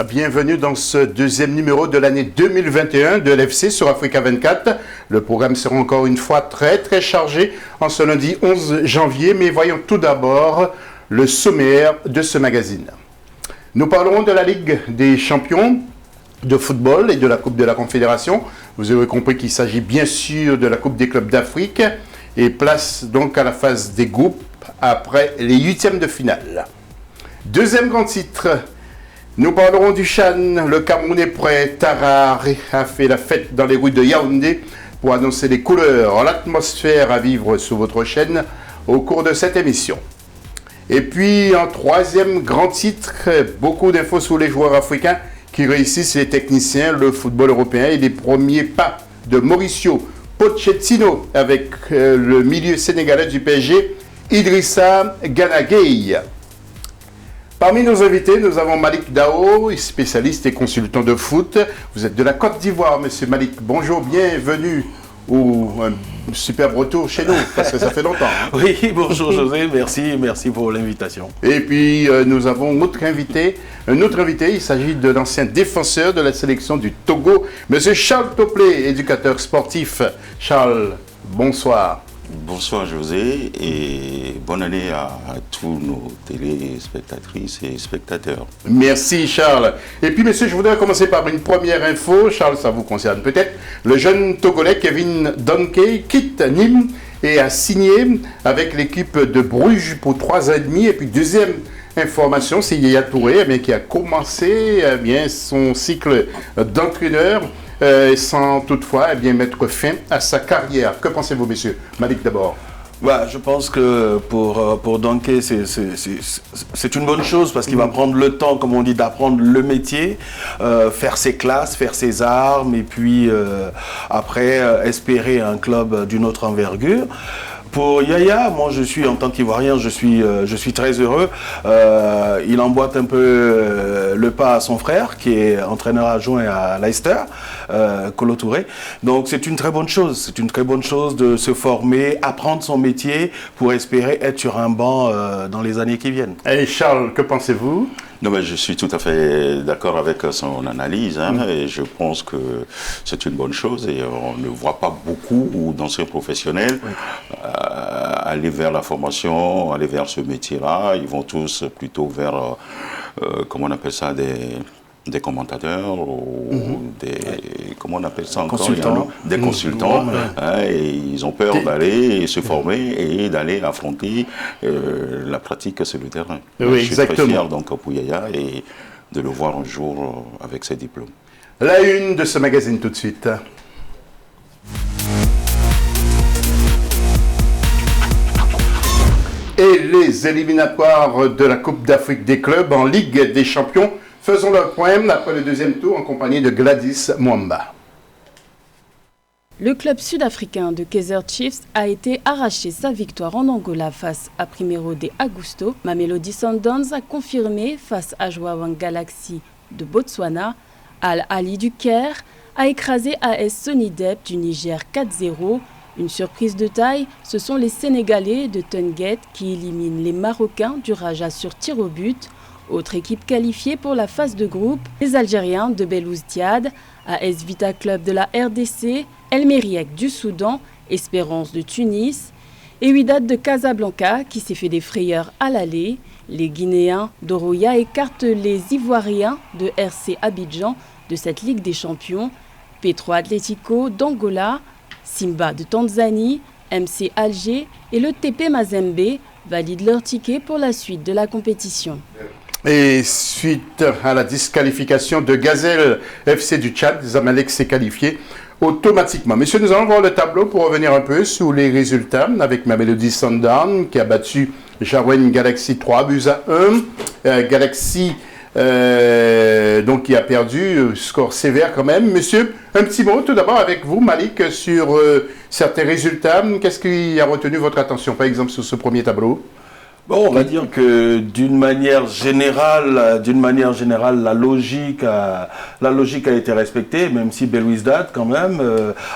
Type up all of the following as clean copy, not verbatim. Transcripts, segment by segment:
Bienvenue dans ce deuxième numéro de l'année 2021 de l'FC sur Africa 24. Le programme sera encore une fois très chargé en ce lundi 11 janvier, mais voyons tout d'abord le sommaire de ce magazine. Nous parlerons de la Ligue des champions de football et de la Coupe de la Confédération. Vous avez compris qu'il s'agit bien sûr de la Coupe des clubs d'Afrique et place donc à la phase des groupes après les huitièmes de finale. Deuxième grand titre, nous parlerons du Chan. Le Camerounais prêt Tara a fait la fête dans les rues de Yaoundé pour annoncer les couleurs, l'atmosphère à vivre sur votre chaîne au cours de cette émission. Et puis en troisième grand titre, beaucoup d'infos sur les joueurs africains qui réussissent les techniciens, le football européen et les premiers pas de Mauricio Pochettino avec le milieu sénégalais du PSG, Idrissa Gana Gueye. Parmi nos invités, nous avons Malik Dao, spécialiste et consultant de foot. Vous êtes de la Côte d'Ivoire, monsieur Malik. Bonjour, bienvenue ou un superbe retour chez nous, parce que ça fait longtemps. Hein. Oui, bonjour José, merci pour l'invitation. Et puis nous avons un autre invité, il s'agit de l'ancien défenseur de la sélection du Togo, monsieur Charles Toplé, éducateur sportif. Charles, bonsoir. Bonsoir José et bonne année à tous nos téléspectatrices et spectateurs. Merci Charles. Et puis monsieur, je voudrais commencer par une première info. Charles, ça vous concerne peut-être. Le jeune Togolais Kevin Donkey quitte Nîmes et a signé avec l'équipe de Bruges pour 3 ans et demi. Et puis deuxième information, c'est Yaya Touré qui a commencé son cycle d'entraîneur. Sans toutefois mettre fin à sa carrière. Que pensez-vous, messieurs? Malik d'abord. Je pense que pour Donkey, c'est une bonne chose parce qu'il va prendre le temps, comme on dit, d'apprendre le métier, faire ses classes, faire ses armes et puis après espérer un club d'une autre envergure. Pour Yaya, moi je suis en tant qu'Ivoirien, je suis très heureux. Il emboîte un peu le pas à son frère qui est entraîneur adjoint à Leicester, Kolo Touré. Donc c'est une très bonne chose. C'est une très bonne chose de se former, apprendre son métier pour espérer être sur un banc dans les années qui viennent. Et Charles, que pensez-vous? Non, mais je suis tout à fait d'accord avec son analyse et je pense que c'est une bonne chose et on ne voit pas beaucoup d'anciens professionnels aller vers la formation, aller vers ce métier-là. Ils vont tous plutôt vers, comment on appelle ça, des commentateurs ou des, comment on appelle ça encore, consultants. Des consultants, et ils ont peur d'aller se former et d'aller affronter la pratique sur le terrain. Oui, je suis très fier donc pour Yaya et de le voir un jour avec ses diplômes. La une de ce magazine tout de suite. Et les éliminatoires de la Coupe d'Afrique des clubs en Ligue des champions. Faisons le point après le deuxième tour en compagnie de Gladys Mwamba. Le club sud-africain de Kaizer Chiefs a été arraché sa victoire en Angola face à Primeiro de Agosto. Mamelodi Sundowns a confirmé face à Jwaneng Galaxy de Botswana. Al Ahly du Caire a écrasé AS Sonidep du Niger 4-0. Une surprise de taille, ce sont les Sénégalais de Teungueth qui éliminent les Marocains du Raja sur tir au but. Autre équipe qualifiée pour la phase de groupe, les Algériens de Belouizdad, AS Vita Club de la RDC, El Merreikh du Soudan, Espérance de Tunis et Wydad de Casablanca qui s'est fait des frayeurs à l'aller. Les Guinéens d'Oroya écartent les Ivoiriens de RC Abidjan de cette Ligue des Champions. Petro Atlético d'Angola, Simba de Tanzanie, MC Alger et le TP Mazembe valident leur ticket pour la suite de la compétition. Et suite à la disqualification de Gazelle FC du Tchad, Zamalek s'est qualifié automatiquement. Messieurs, nous allons voir le tableau pour revenir un peu sur les résultats avec Mamelodi Sundowns qui a battu Jwaneng Galaxy 3-1. Galaxy donc qui a perdu, score sévère quand même. Monsieur, un petit mot tout d'abord avec vous, Malik, sur certains résultats. Qu'est-ce qui a retenu votre attention, par exemple, sur ce premier tableau? Bon, on va dire que d'une manière générale, la logique a été respectée, même si Belouizdad, quand même,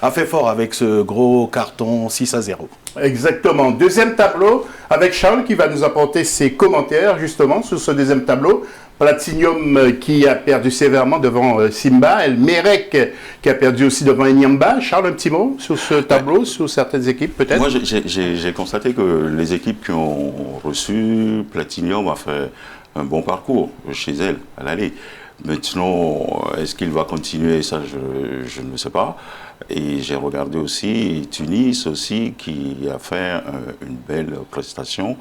a fait fort avec ce gros carton 6-0. Exactement. Deuxième tableau, avec Charles qui va nous apporter ses commentaires, justement, sur ce deuxième tableau. Platinium qui a perdu sévèrement devant Simba, El Merek qui a perdu aussi devant Enyamba. Charles, un petit mot sur ce tableau, sur certaines équipes peut-être? Moi, j'ai constaté que les équipes qui ont reçu Platinium ont fait un bon parcours chez elles, à l'aller. Maintenant, est-ce qu'il va continuer? Ça, je ne sais pas. Et j'ai regardé aussi Tunis aussi, qui a fait une belle prestation.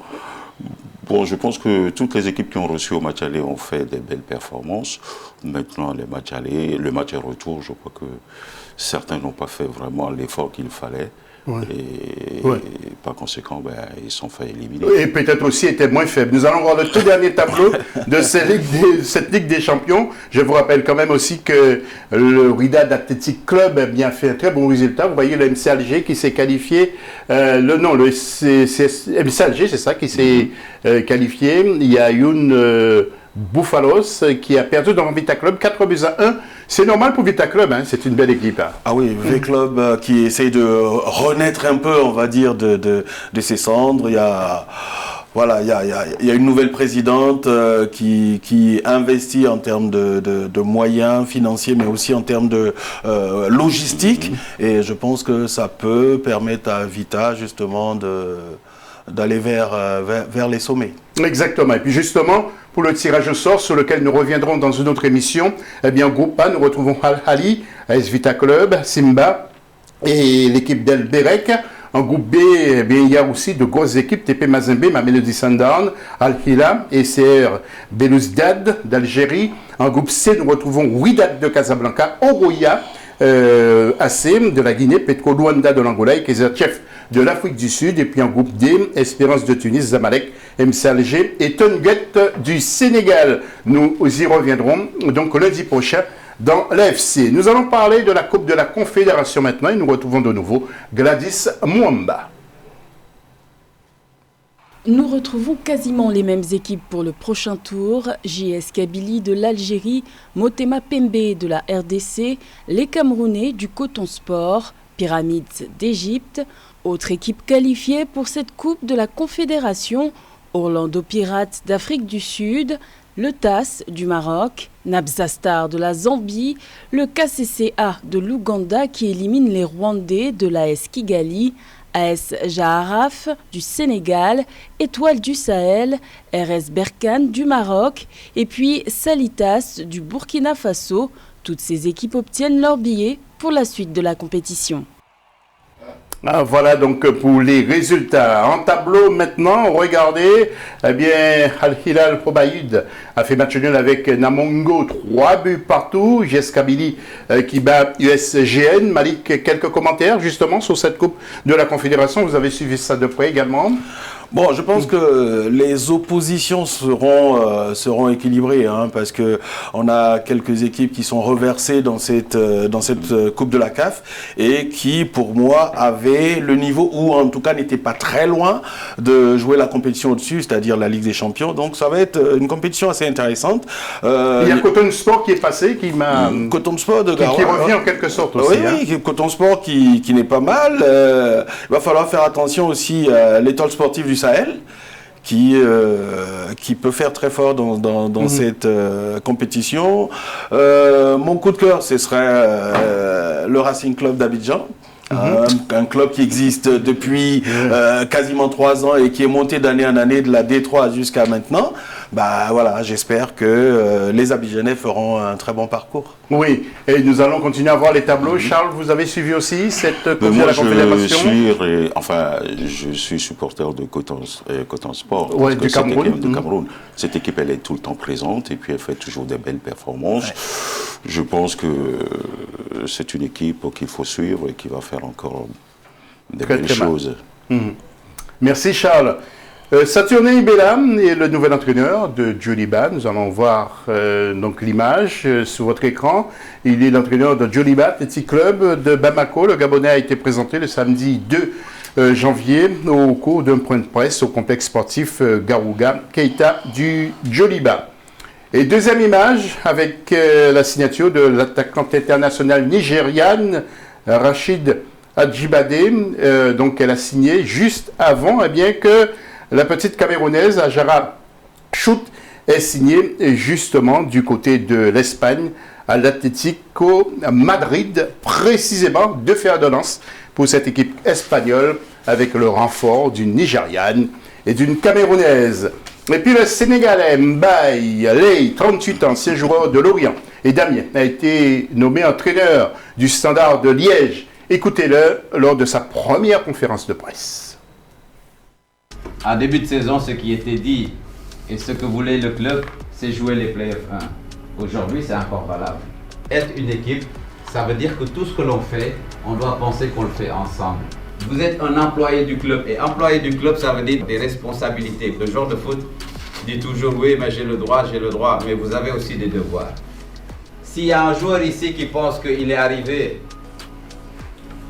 Bon, je pense que toutes les équipes qui ont reçu au match aller ont fait des belles performances. Maintenant, le match retour, je crois que certains n'ont pas fait vraiment l'effort qu'il fallait. Ouais. Et par conséquent, ils sont fait éliminer. Et peut-être aussi étaient moins faibles. Nous allons voir le tout dernier tableau de cette Ligue des Champions. Je vous rappelle quand même aussi que le Wydad Athletic Club a bien fait un très bon résultat. Vous voyez le MC Alger qui s'est qualifié. Le MC Alger, c'est ça, qui s'est qualifié. Il y a une Boufalos qui a perdu dans Vita Club 4-1. C'est normal pour Vita Club, hein, c'est une belle équipe. Hein. Ah oui, Vita Club qui essaye de renaître un peu, on va dire, de ses cendres. Il y a une nouvelle présidente qui investit en termes de moyens financiers, mais aussi en termes de logistique. Et je pense que ça peut permettre à Vita, justement, d'aller vers les sommets. Exactement. Et puis justement, pour le tirage au sort sur lequel nous reviendrons dans une autre émission, eh bien, en groupe A, nous retrouvons Al-Ahly, AS Vita Club, Simba et l'équipe d'El Berek. En groupe B, eh bien, il y a aussi de grosses équipes, TP Mazembe, Mamelodi Sundowns, Al-Hilal et CR Belouizdad d'Algérie. En groupe C, nous retrouvons Wydad de Casablanca, Oroya, AC de la Guinée, Petro Luanda de l'Angola et Kaizer Chiefs de l'Afrique du Sud. Et puis en groupe D, Espérance de Tunis, Zamalek, MC Alger et Tonguet du Sénégal. Nous y reviendrons donc lundi prochain dans l'AFC. Nous allons parler de la Coupe de la Confédération maintenant et nous retrouvons de nouveau Gladys Mwamba. Nous retrouvons quasiment les mêmes équipes pour le prochain tour. JS Kabylie de l'Algérie, Motema Pembe de la RDC, les Camerounais du Coton Sport, Pyramides d'Égypte. Autre équipe qualifiée pour cette Coupe de la Confédération, Orlando Pirates d'Afrique du Sud, le TAS du Maroc, Nabza Star de la Zambie, le KCCA de l'Ouganda qui élimine les Rwandais de l'AS Kigali, AS Jaharaf du Sénégal, Étoile du Sahel, RS Berkane du Maroc et puis Salitas du Burkina Faso. Toutes ces équipes obtiennent leur billet pour la suite de la compétition. Ah, voilà donc pour les résultats. En tableau maintenant, regardez, eh bien, Al-Hilal Probaïd a fait match nul avec Namongo, 3 buts partout. JS Kabylie qui bat USGN. Malik, quelques commentaires justement sur cette Coupe de la Confédération. Vous avez suivi ça de près également? Bon, je pense que les oppositions seront équilibrées, hein, parce que on a quelques équipes qui sont reversées dans cette Coupe de la CAF et qui, pour moi, avaient le niveau ou en tout cas n'étaient pas très loin de jouer la compétition au-dessus, c'est-à-dire la Ligue des Champions. Donc, ça va être une compétition assez intéressante. Il y a Coton Sport qui est passé, Coton Sport de Garoua, qui revient en quelque sorte aussi. Oui, Coton Sport qui n'est pas mal. Il va falloir faire attention aussi à l'Étoile sportive du Sahel, qui peut faire très fort dans cette compétition. Mon coup de cœur, ce serait le Racing Club d'Abidjan. Un club qui existe depuis quasiment 3 ans et qui est monté d'année en année de la D3 jusqu'à maintenant. Bah voilà, j'espère que les Abidjanais feront un très bon parcours. Oui, et nous allons continuer à voir les tableaux. Charles, vous avez suivi aussi cette Coupe de la Confédération? Je suis supporter de Coton Sport. Ouais, du Cameroun. De Cameroun. Cette équipe, elle est tout le temps présente et puis elle fait toujours des belles performances. Ouais. Je pense que c'est une équipe qu'il faut suivre et qui va faire encore des belles choses. Merci Charles. Saturnin Ibela est le nouvel entraîneur de Djoliba. Nous allons voir donc l'image sur votre écran. Il est l'entraîneur de Djoliba Athletic Club de Bamako. Le Gabonais a été présenté le samedi 2 janvier au cours d'un point de presse au complexe sportif Garouga Keita du Djoliba. Et deuxième image avec la signature de l'attaquante internationale nigériane Rachid Adjibade. Donc elle a signé juste avant que la petite Camerounaise Ajara Chout est signé justement du côté de l'Espagne à l'Atlético Madrid, précisément de fer de lance pour cette équipe espagnole avec le renfort d'une Nigériane et d'une Camerounaise. Et puis le Sénégalais Mbaye Lay, 38 ans, ancien joueur de Lorient et d'Amiens, a été nommé entraîneur du Standard de Liège. Écoutez-le lors de sa première conférence de presse. En début de saison, ce qui était dit et ce que voulait le club, c'est jouer les Playoffs 1. Aujourd'hui, c'est encore valable. Être une équipe, ça veut dire que tout ce que l'on fait, on doit penser qu'on le fait ensemble. Vous êtes un employé du club et employé du club, ça veut dire des responsabilités. Le joueur de foot dit toujours oui, mais j'ai le droit, mais vous avez aussi des devoirs. S'il y a un joueur ici qui pense qu'il est arrivé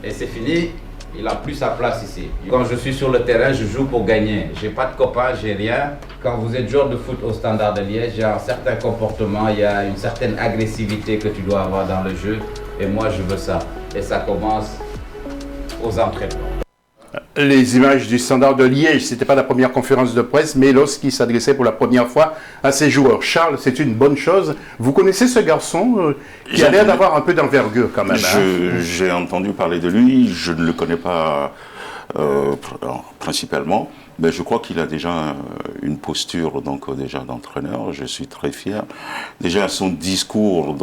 et c'est fini, il n'a plus sa place ici. Quand je suis sur le terrain, je joue pour gagner. Je n'ai pas de copains, j'ai rien. Quand vous êtes joueur de foot au Standard de Liège, il y a un certain comportement, il y a une certaine agressivité que tu dois avoir dans le jeu. Et moi, je veux ça. Et ça commence aux entraînements. Les images du Standard de Liège, ce n'était pas la première conférence de presse, mais lorsqu'il s'adressait pour la première fois à ses joueurs. Charles, c'est une bonne chose. Vous connaissez ce garçon qui a l'air d'avoir un peu d'envergure quand même. J'ai entendu parler de lui, je ne le connais pas principalement, mais je crois qu'il a déjà une posture déjà d'entraîneur. Je suis très fier. Déjà son discours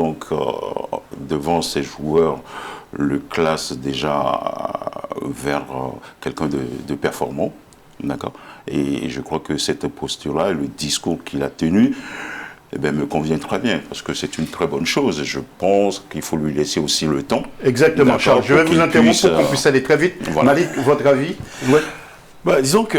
devant ses joueurs le classe déjà vers quelqu'un de performant, d'accord. Et je crois que cette posture-là, le discours qu'il a tenu, me convient très bien, parce que c'est une très bonne chose. Je pense qu'il faut lui laisser aussi le temps. Exactement, Charles. Je vais vous interrompre pour qu'on puisse aller très vite. Voilà. Malik, votre avis? Ouais. Disons qu'il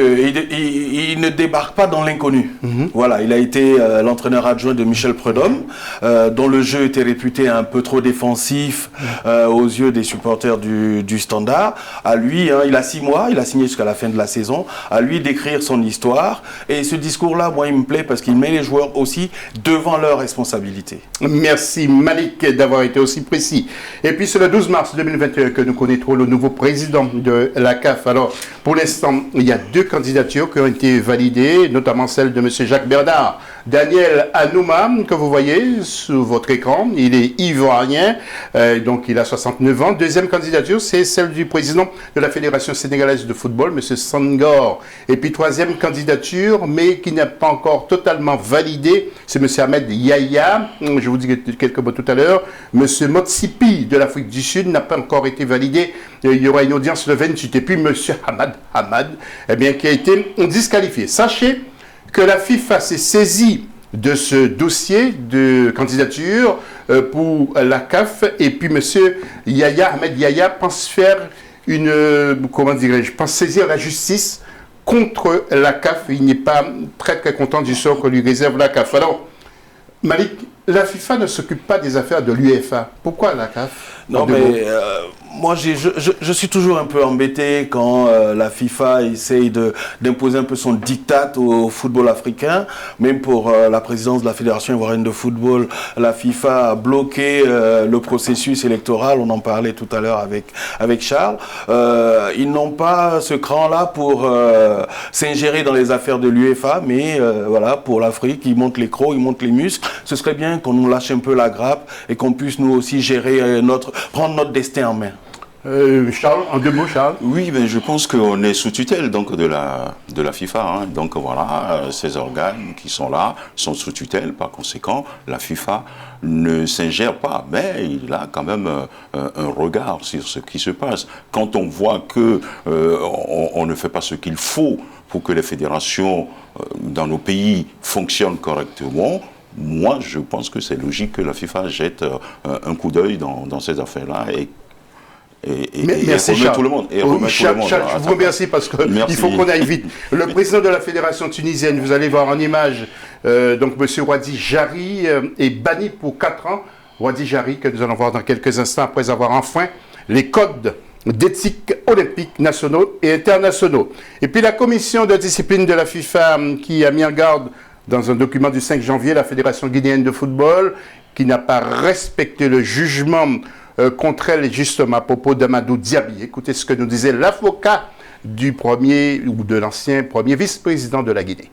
ne débarque pas dans l'inconnu. Voilà, il a été l'entraîneur adjoint de Michel Prudhomme, dont le jeu était réputé un peu trop défensif aux yeux des supporters du Standard. À lui, il a 6 mois, il a signé jusqu'à la fin de la saison, à lui d'écrire son histoire. Et ce discours-là, moi, il me plaît parce qu'il met les joueurs aussi devant leurs responsabilités. Merci Malik d'avoir été aussi précis. Et puis c'est le 12 mars 2021 que nous connaîtrons le nouveau président de la CAF. Alors, pour l'instant, il y a 2 candidatures qui ont été validées, notamment celle de M. Jacques Bernard. Daniel Anouma, que vous voyez sur votre écran, il est ivoirien, donc il a 69 ans. Deuxième candidature, c'est celle du président de la Fédération sénégalaise de football, M. Sangor. Et puis troisième candidature, mais qui n'est pas encore totalement validée, c'est M. Ahmed Yahya, je vous dis quelques mots tout à l'heure. M. Motsipi de l'Afrique du Sud n'a pas encore été validé. Il y aura une audience le 28. Et puis M. Hamad, qui a été disqualifié. Sachez que la FIFA s'est saisie de ce dossier de candidature pour la CAF, et puis M. Ahmed Yahya pense faire pense saisir la justice contre la CAF. Il n'est pas très content du sort que lui réserve la CAF. Alors, Malik, la FIFA ne s'occupe pas des affaires de l'UEFA. Pourquoi la CAF? Non, mais moi, je suis toujours un peu embêté quand la FIFA essaye d'imposer un peu son diktat au football africain. Même pour la présidence de la Fédération ivoirienne de football, la FIFA a bloqué le processus électoral. On en parlait tout à l'heure avec Charles. Ils n'ont pas ce cran-là pour s'ingérer dans les affaires de l'UEFA, mais voilà, pour l'Afrique, ils montent les crocs, ils montent les muscles. Ce serait bien qu'on nous lâche un peu la grappe et qu'on puisse nous aussi gérer prendre notre destin en main. Charles, en 2 mots, Charles. Oui, mais je pense qu'on est sous tutelle de la FIFA. Donc voilà, ces organes qui sont là sont sous tutelle. Par conséquent, la FIFA ne s'ingère pas, mais il a quand même un regard sur ce qui se passe. Quand on voit que on ne fait pas ce qu'il faut pour que les fédérations dans nos pays fonctionnent correctement, moi, je pense que c'est logique que la FIFA jette un coup d'œil dans ces affaires-là et merci Charles. Tout le monde. Charles, je vous remercie parce qu'il faut qu'on aille vite. Le président de la fédération tunisienne, vous allez voir en image, donc M. Wadi Jari est banni pour 4 ans. Wadi Jari, que nous allons voir dans quelques instants après avoir enfreint les codes d'éthique olympiques nationaux et internationaux. Et puis la commission de discipline de la FIFA qui a mis en garde dans un document du 5 janvier la Fédération guinéenne de football qui n'a pas respecté le jugement contre elle justement à propos d'Amadou Diaby. Écoutez ce que nous disait l'avocat du premier ou de l'ancien premier vice-président de la Guinée.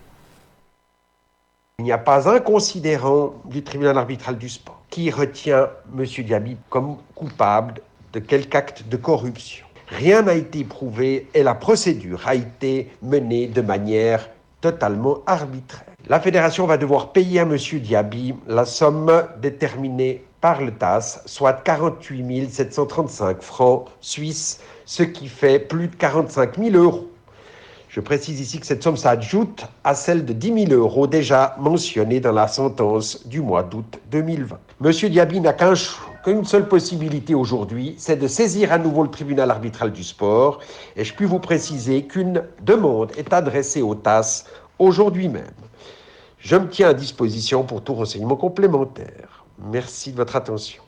Il n'y a pas un considérant du tribunal arbitral du sport qui retient M. Diaby comme coupable de quelque acte de corruption. Rien n'a été prouvé et la procédure a été menée de manière totalement arbitraire. La fédération va devoir payer à M. Diaby la somme déterminée par le TAS, soit 48 735 francs suisses, ce qui fait plus de 45 000 euros. Je précise ici que cette somme s'ajoute à celle de 10 000 euros déjà mentionnée dans la sentence du mois d'août 2020. M. Diaby n'a qu'une seule possibilité aujourd'hui, c'est de saisir à nouveau le tribunal arbitral du sport. Et je puis vous préciser qu'une demande est adressée au TAS aujourd'hui même. Je me tiens à disposition pour tout renseignement complémentaire. Merci de votre attention.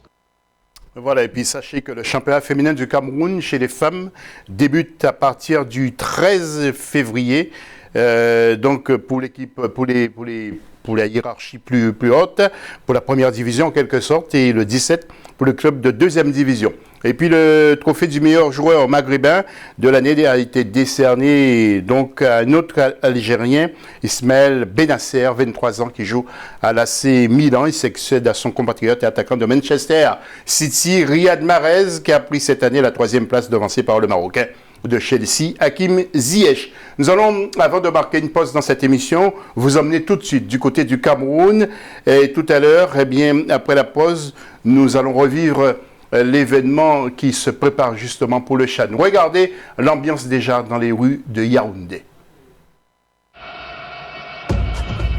Voilà, et puis sachez que le championnat féminin du Cameroun chez les femmes débute à partir du 13 février. Donc pour l'équipe, pour la hiérarchie plus haute, pour la première division en quelque sorte, et le 17 pour le club de deuxième division. Et puis le trophée du meilleur joueur maghrébin de l'année a été décerné donc à un autre Algérien, Ismaël Benasser, 23 ans, qui joue à l'AC Milan. Il succède à son compatriote et attaquant de Manchester City, Riyad Mahrez, qui a pris cette année la 3e place, devancé par le Marocain de Chelsea, Hakim Ziyech. Nous allons, avant de marquer une pause dans cette émission, vous emmener tout de suite du côté du Cameroun. Et tout à l'heure, eh bien, après la pause, nous allons revivre l'événement qui se prépare justement pour le CHAN. Regardez l'ambiance déjà dans les rues de Yaoundé.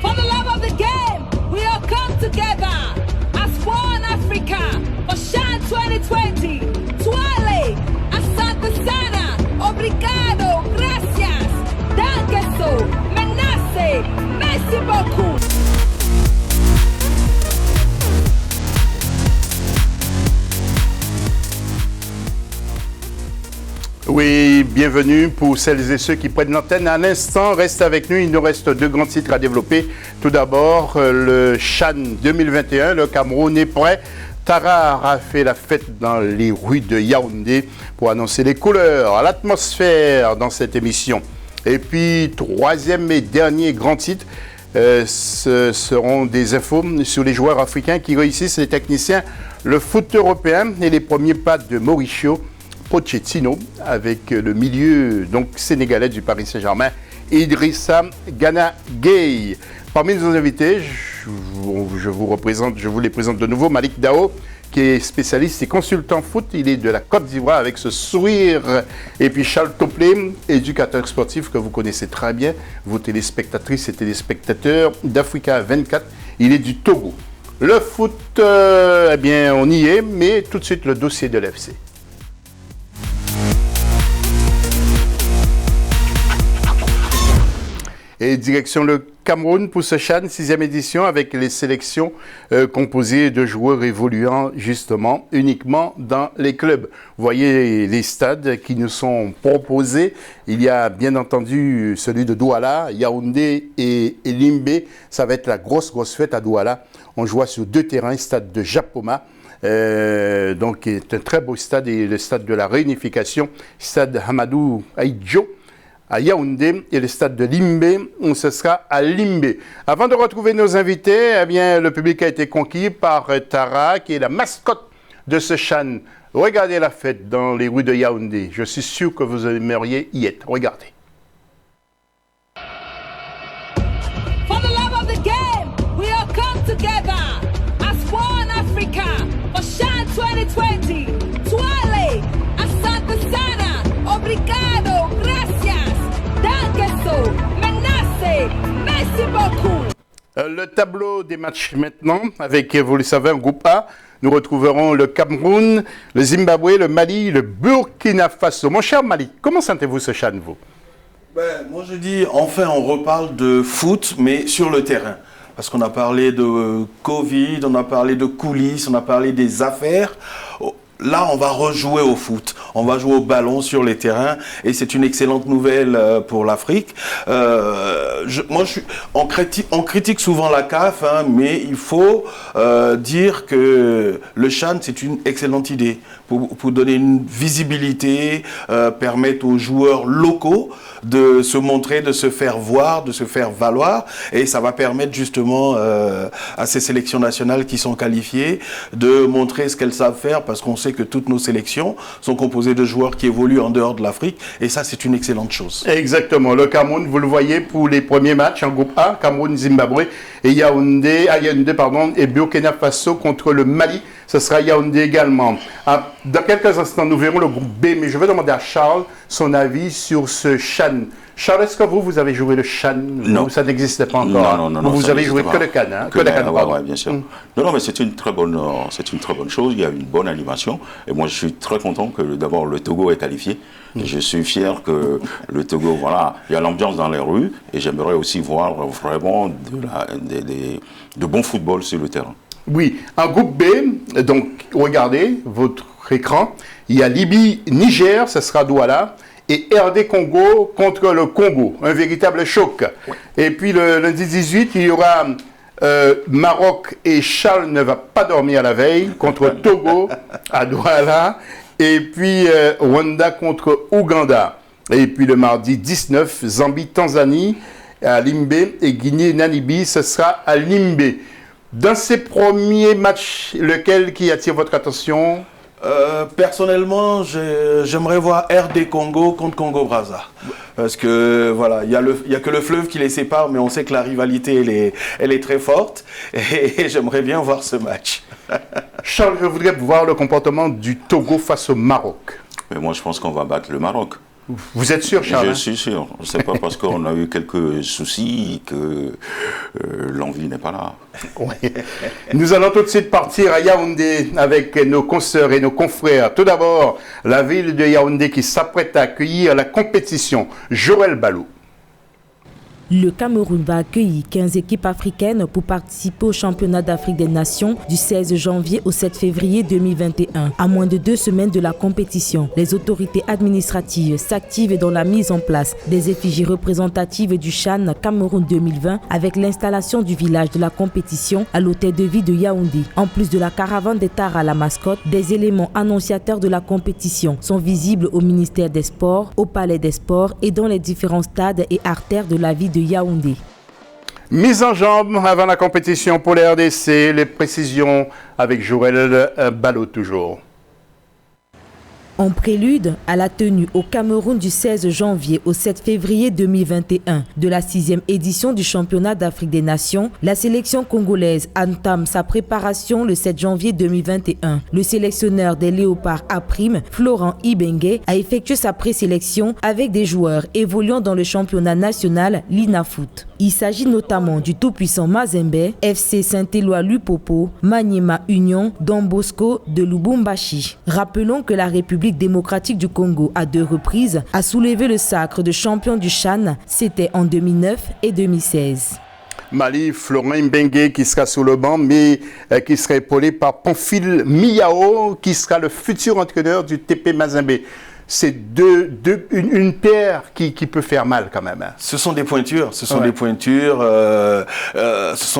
For the love of the game, we all come together as one Africa for CHAN 2020. Tuale, asante sana, obrigado, gracias, dankeso, menace, merci beaucoup. Oui, bienvenue pour celles et ceux qui prennent l'antenne. À l'instant, reste avec nous, il nous reste 2 grands titres à développer. Tout d'abord, le CHAN 2021, le Cameroun est prêt. Tarar a fait la fête dans les rues de Yaoundé pour annoncer les couleurs, l'atmosphère dans cette émission. Et puis, 3e et dernier grand titre, ce seront des infos sur les joueurs africains qui réussissent, les techniciens, le foot européen et les premiers pas de Mauricio Pochettino avec le milieu donc sénégalais du Paris Saint-Germain, Idrissa Gana Gueye. Parmi nos invités, je vous les présente de nouveau. Malik Dao, qui est spécialiste et consultant foot. Il est de la Côte d'Ivoire avec ce sourire. Et puis Charles Toplé, éducateur sportif que vous connaissez très bien, vous téléspectatrices et téléspectateurs d'Africa 24. Il est du Togo. Le foot, eh bien, on y est, mais tout de suite le dossier de l'FC. Et direction le Cameroun pour ce CHAN 6e édition avec les sélections composées de joueurs évoluant justement uniquement dans les clubs. Vous voyez les stades qui nous sont proposés. Il y a bien entendu celui de Douala, Yaoundé et Limbé. Ça va être la grosse fête à Douala. On joue sur 2 terrains, stade de Japoma. Donc qui est un très beau stade, et le stade de la réunification, stade Hamadou Aïdjo à Yaoundé, et le stade de Limbé, ce sera à Limbé. Avant de retrouver nos invités, eh bien, le public a été conquis par Tara, qui est la mascotte de ce CHAN. Regardez la fête dans les rues de Yaoundé. Je suis sûr que vous aimeriez y être. Regardez. For the love of the game, we all come together as one Africa for CHAN 2020. Tuale, asante sana, obrigado, gracias, dankeso, menace, merci beaucoup. Le tableau des matchs maintenant, avec, vous le savez, un groupe A. Nous retrouverons le Cameroun, le Zimbabwe, le Mali, le Burkina Faso. Mon cher Mali, comment sentez-vous ce CHAN, vous? Moi je dis, enfin on reparle de foot, mais sur le terrain. Parce qu'on a parlé de Covid, on a parlé de coulisses, on a parlé des affaires. là, on va rejouer au foot. On va jouer au ballon sur les terrains et c'est une excellente nouvelle pour l'Afrique. On critique souvent la CAF, hein, mais il faut dire que le CHAN, c'est une excellente idée pour donner une visibilité, permettre aux joueurs locaux de se montrer, de se faire voir, de se faire valoir. Et ça va permettre justement à ces sélections nationales qui sont qualifiées de montrer ce qu'elles savent faire, parce qu'on sait que toutes nos sélections sont composées de joueurs qui évoluent en dehors de l'Afrique. Et ça, c'est une excellente chose. Exactement. Le Cameroun, vous le voyez, pour les premiers matchs en groupe A, Cameroun, Zimbabwe et Yaoundé, et Burkina Faso contre le Mali. Ce sera Yaoundé également. Dans quelques instants, nous verrons le groupe B, mais je vais demander à Charles son avis sur ce CHAN. Charles, est-ce que vous avez joué le CHAN? Non. Ça n'existait pas encore. Non. Vous avez joué que le CAN, hein? Que le CAN, pardon. Ouais, bien sûr. Non, mais c'est une très bonne chose. Il y a une bonne animation. Et moi, je suis très content que d'abord le Togo est qualifié. Je suis fier que le Togo, voilà, il y a l'ambiance dans les rues. Et j'aimerais aussi voir vraiment de bon football sur le terrain. Oui, en groupe B, donc regardez votre écran, il y a Libye-Niger, ce sera Douala, et RD Congo contre le Congo, un véritable choc. Oui. Et puis le lundi 18, il y aura Maroc, et Charles ne va pas dormir la veille, contre Togo à Douala, et puis Rwanda contre Ouganda. Et puis le mardi 19, Zambie-Tanzanie à Limbé, et Guinée-Namibi, ce sera à Limbé. Dans ces premiers matchs, lequel qui attire votre attention? Personnellement, j'aimerais voir RD Congo contre Congo-Brazza. Parce que voilà, il y a que le fleuve qui les sépare, mais on sait que la rivalité, elle est très forte. Et j'aimerais bien voir ce match. Charles, je voudrais voir le comportement du Togo face au Maroc. Mais moi, je pense qu'on va battre le Maroc. Vous êtes sûr, Charles? Je suis sûr. Ce n'est pas parce qu'on a eu quelques soucis que l'envie n'est pas là. Oui. Nous allons tout de suite partir à Yaoundé avec nos consoeurs et nos confrères. Tout d'abord, la ville de Yaoundé qui s'apprête à accueillir la compétition. Joël Ballot. Le Cameroun va accueillir 15 équipes africaines pour participer au championnat d'Afrique des Nations du 16 janvier au 7 février 2021. À moins de 2 semaines de la compétition, les autorités administratives s'activent dans la mise en place des effigies représentatives du CHAN Cameroun 2020 avec l'installation du village de la compétition à l'hôtel de ville de Yaoundé. En plus de la caravane des Tara à la mascotte, des éléments annonciateurs de la compétition sont visibles au ministère des Sports, au Palais des Sports et dans les différents stades et artères de la ville de Yaoundé. Mise en jambe avant la compétition pour les RDC, les précisions avec Joël Ballot toujours. En prélude à la tenue au Cameroun du 16 janvier au 7 février 2021 de la 6e édition du championnat d'Afrique des Nations, la sélection congolaise entame sa préparation le 7 janvier 2021. Le sélectionneur des Léopards A', Florent Ibenge, a effectué sa présélection avec des joueurs évoluant dans le championnat national Linafoot. Il s'agit notamment du tout-puissant Mazembe, FC Saint-Éloi Lupopo, Maniema Union, Don Bosco de Lubumbashi. Rappelons que la République démocratique du Congo à 2 reprises a soulevé le sacre de champion du CHAN, c'était en 2009 et 2016. Mali, Florent Ibenge qui sera sur le banc, mais qui sera épaulé par Pamphile Miao, qui sera le futur entraîneur du TP Mazembe. C'est une paire qui peut faire mal quand même. Hein. Ce sont des pointures, ce sont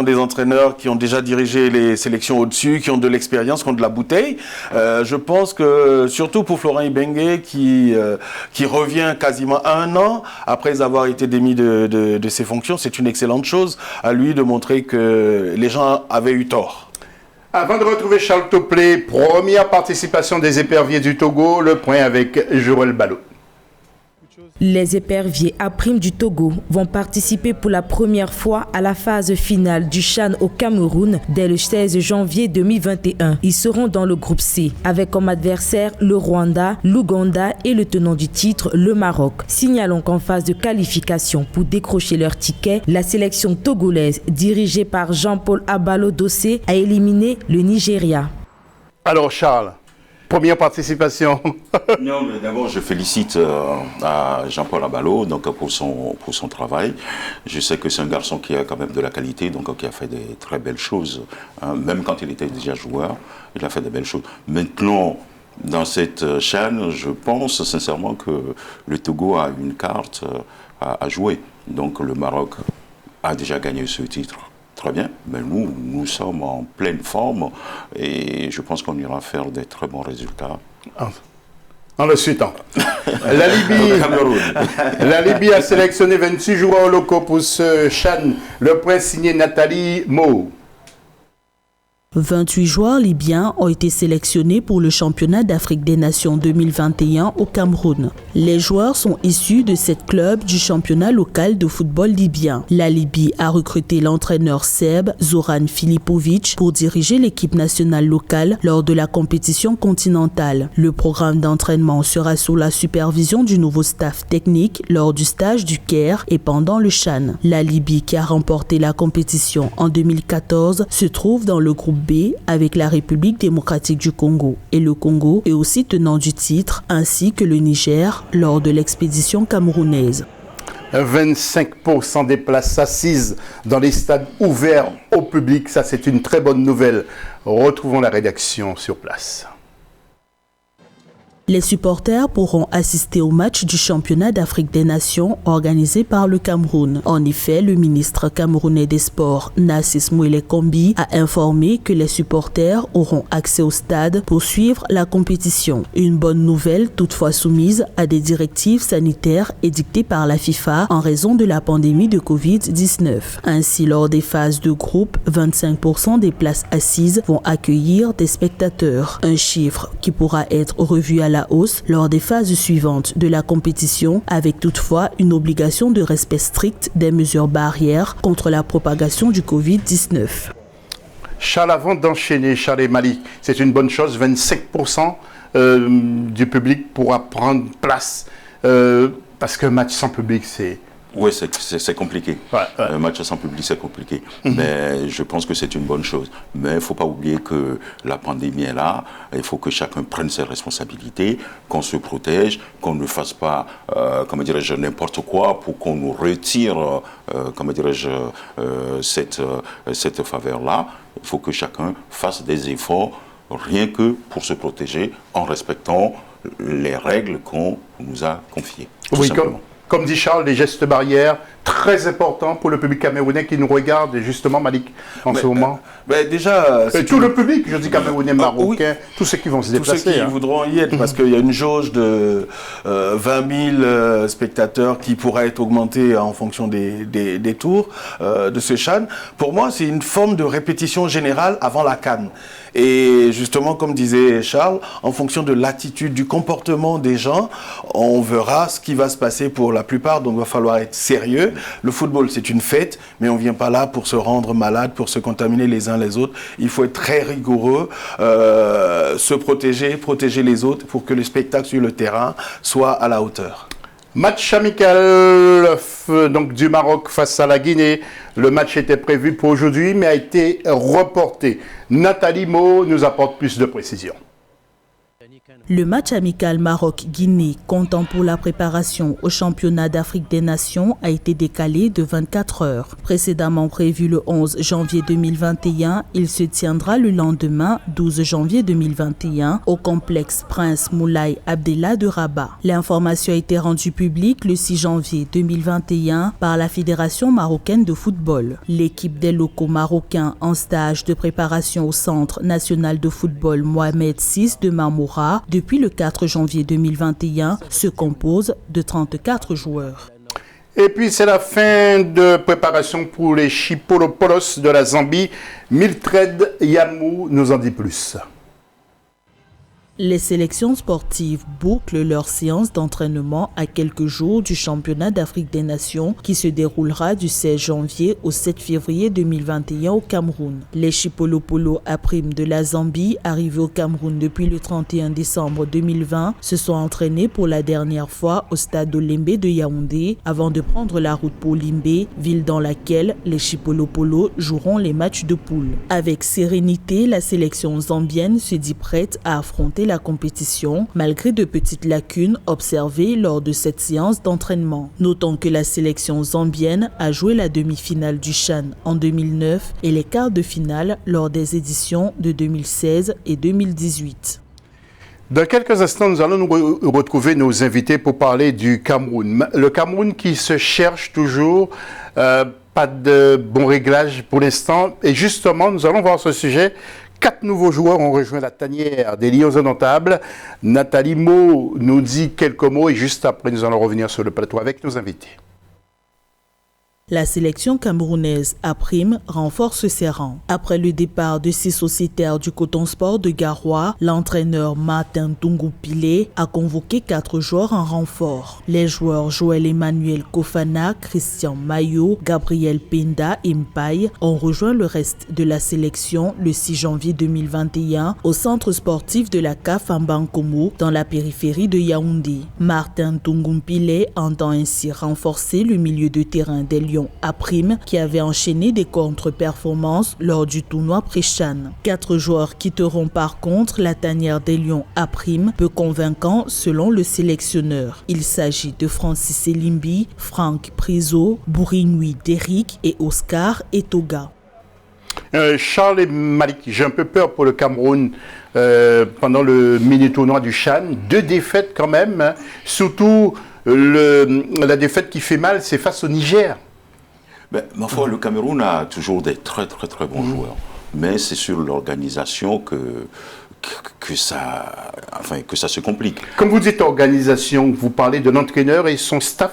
des entraîneurs qui ont déjà dirigé les sélections au-dessus, qui ont de l'expérience, qui ont de la bouteille. Je pense que surtout pour Florent Ibenge qui revient quasiment 1 an après avoir été démis de ses fonctions, c'est une excellente chose à lui de montrer que les gens avaient eu tort. Avant de retrouver Charles Toplé, première participation des éperviers du Togo, le point avec Joël Ballot. Les éperviers A' du Togo vont participer pour la première fois à la phase finale du CHAN au Cameroun dès le 16 janvier 2021. Ils seront dans le groupe C avec comme adversaire le Rwanda, l'Ouganda et le tenant du titre, le Maroc. Signalons qu'en phase de qualification pour décrocher leur ticket, la sélection togolaise dirigée par Jean-Paul Abalo Dossé a éliminé le Nigeria. Alors Charles, première participation. Non, mais d'abord, je félicite à Jean-Paul Abalo donc, pour son travail. Je sais que c'est un garçon qui a quand même de la qualité, donc qui a fait des très belles choses. Hein. Même quand il était déjà joueur, il a fait de belles choses. Maintenant, dans cette chaîne, je pense sincèrement que le Togo a une carte à jouer. Donc le Maroc a déjà gagné ce titre. Très bien, mais nous sommes en pleine forme et je pense qu'on ira faire des très bons résultats. En le suivant. La Libye a sélectionné 26 joueurs locaux pour ce CHAN. Le prince signé Nathalie Mo. 28 joueurs libyens ont été sélectionnés pour le championnat d'Afrique des Nations 2021 au Cameroun. Les joueurs sont issus de 7 clubs du championnat local de football libyen. La Libye a recruté l'entraîneur serbe Zoran Filipovic pour diriger l'équipe nationale locale lors de la compétition continentale. Le programme d'entraînement sera sous la supervision du nouveau staff technique lors du stage du Caire et pendant le CHAN. La Libye, qui a remporté la compétition en 2014, se trouve dans le groupe B avec la République démocratique du Congo. Et le Congo est aussi tenant du titre, ainsi que le Niger lors de l'expédition camerounaise. 25% des places assises dans les stades ouverts au public, ça c'est une très bonne nouvelle. Retrouvons la rédaction sur place. Les supporters pourront assister au match du championnat d'Afrique des Nations organisé par le Cameroun. En effet, le ministre camerounais des Sports, Nassis Mouele Kombi, a informé que les supporters auront accès au stade pour suivre la compétition. Une bonne nouvelle, toutefois soumise à des directives sanitaires édictées par la FIFA en raison de la pandémie de Covid-19. Ainsi, lors des phases de groupe, 25% des places assises vont accueillir des spectateurs. Un chiffre qui pourra être revu à la hausse lors des phases suivantes de la compétition, avec toutefois une obligation de respect strict des mesures barrières contre la propagation du Covid-19. Charles, avant d'enchaîner, Charles et Malik, c'est une bonne chose, 25% du public pourra prendre place, parce qu'un match sans public, c'est... Oui, c'est compliqué. Un match sans public, c'est compliqué. Mais je pense que c'est une bonne chose. Mais il ne faut pas oublier que la pandémie est là. Il faut que chacun prenne ses responsabilités, qu'on se protège, qu'on ne fasse pas, n'importe quoi pour qu'on nous retire, cette faveur-là. Il faut que chacun fasse des efforts, rien que pour se protéger, en respectant les règles qu'on nous a confiées. Oui, comme dit Charles, les gestes barrières, très importants pour le public camerounais qui nous regarde, et justement, Malik, en ce moment. Déjà, tout le public, je dis camerounais, marocain, tous ceux qui vont se déplacer. Tous ceux qui voudront y être, parce qu'il y a une jauge de 20 000 spectateurs qui pourra être augmentée en fonction des tours de ce CHAN. Pour moi, c'est une forme de répétition générale avant la CAN. Et justement, comme disait Charles, en fonction de l'attitude, du comportement des gens, on verra ce qui va se passer pour la plupart. Donc, il va falloir être sérieux. Le football, c'est une fête, mais on ne vient pas là pour se rendre malade, pour se contaminer les uns les autres. Il faut être très rigoureux, se protéger les autres pour que le spectacle sur le terrain soit à la hauteur. Match amical donc, du Maroc face à la Guinée. Le match était prévu pour aujourd'hui, mais a été reporté. Nathalie Mo nous apporte plus de précisions. Le match amical Maroc-Guinée, comptant pour la préparation au championnat d'Afrique des Nations, a été décalé de 24 heures. Précédemment prévu le 11 janvier 2021, il se tiendra le lendemain, 12 janvier 2021, au complexe Prince Moulay Abdellah de Rabat. L'information a été rendue publique le 6 janvier 2021 par la Fédération marocaine de football. L'équipe des locaux marocains en stage de préparation au Centre national de football Mohamed VI de Marmoura depuis le 4 janvier 2021 se compose de 34 joueurs. Et puis c'est la fin de préparation pour les Chipolopoulos de la Zambie. Mildred Yamou nous en dit plus. Les sélections sportives bouclent leur séance d'entraînement à quelques jours du championnat d'Afrique des Nations qui se déroulera du 16 janvier au 7 février 2021 au Cameroun. Les Chipolopolo Aprim de la Zambie, arrivés au Cameroun depuis le 31 décembre 2020, se sont entraînés pour la dernière fois au stade d'Olembe de Yaoundé avant de prendre la route pour Limbe, ville dans laquelle les Chipolopolo joueront les matchs de poule. Avec sérénité, la sélection zambienne se dit prête à affronter la compétition, malgré de petites lacunes observées lors de cette séance d'entraînement. Notons que la sélection zambienne a joué la demi-finale du CHAN en 2009 et les quarts de finale lors des éditions de 2016 et 2018. Dans quelques instants, nous allons nous retrouver nos invités pour parler du Cameroun. Le Cameroun qui se cherche toujours, pas de bon réglage pour l'instant. Et justement, nous allons voir ce sujet. 4 nouveaux joueurs ont rejoint la tanière des Lions indomptables. Nathalie Mo nous dit quelques mots et juste après, nous allons revenir sur le plateau avec nos invités. La sélection camerounaise A-Prime renforce ses rangs. Après le départ de ses sociétaires du Coton Sport de Garoua, l'entraîneur Martin Tungu-Pilé a convoqué 4 joueurs en renfort. Les joueurs Joël Emmanuel Kofana, Christian Maillot, Gabriel Penda et Mpaye ont rejoint le reste de la sélection le 6 janvier 2021 au centre sportif de la CAF en Bankomo dans la périphérie de Yaoundé. Martin Tungu-Pilé entend ainsi renforcer le milieu de terrain des Lions A-Prime qui avait enchaîné des contre-performances lors du tournoi Pré-Chan. 4 joueurs quitteront par contre la tanière des Lions A-Prime, peu convaincant selon le sélectionneur. Il s'agit de Francis Elimbi, Franck Priso, Bourinui Derrick et Oscar Etoga. Charles et Malik, j'ai un peu peur pour le Cameroun pendant le mini-tournoi du Chan. 2 défaites quand même, hein. Surtout la défaite qui fait mal, c'est face au Niger. Ma foi, le Cameroun a toujours des très bons joueurs. Mais c'est sur l'organisation que ça se complique. Comme vous dites organisation, vous parlez de l'entraîneur et son staff?